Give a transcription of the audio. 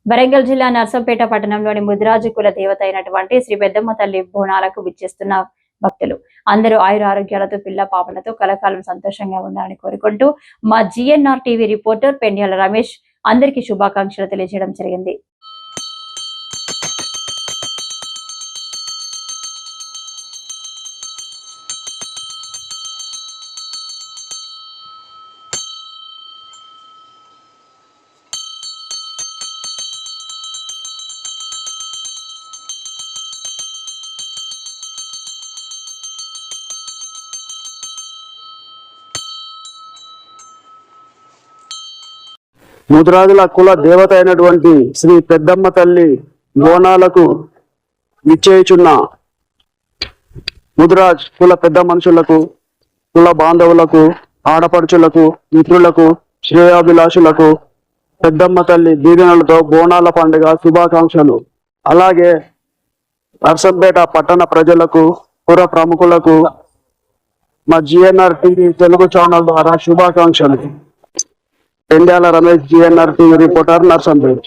వరంగల్ జిల్లా నర్సంపేట పట్టణంలోని ముదిరాజు కుల దేవత అయినటువంటి శ్రీ పెద్దమ్మ తల్లి బోనాలకు విచ్చేస్తున్న భక్తులు అందరూ ఆయుర ఆరోగ్యాలతో పిల్ల పాపలతో కలకాలం సంతోషంగా ఉండాలని కోరుకుంటూ మా GNR TV reporter Penyala Ramesh అందరికీ శుభాకాంక్షలు తెలియజేయడం జరిగింది. ముదిరాజుల కుల దేవత అయినటువంటి శ్రీ పెద్దమ్మ తల్లి బోనాలకు నిశ్చయించున్న ముదిరాజ్ కుల పెద్ద మనుషులకు, కుల బాంధవులకు, ఆడపడుచులకు, మిత్రులకు, శ్రేయాభిలాషులకు పెద్దమ్మ తల్లి దీవెనలతో బోనాల పండుగ శుభాకాంక్షలు. అలాగే నర్సంపేట పట్టణ ప్రజలకు, పుర ప్రముఖులకు మా జిఎన్ఆర్ టీవీ తెలుగు ఛానల్ ద్వారా శుభాకాంక్షలు. Pendyala Ramesh, GNR TV reporter, Narsampet.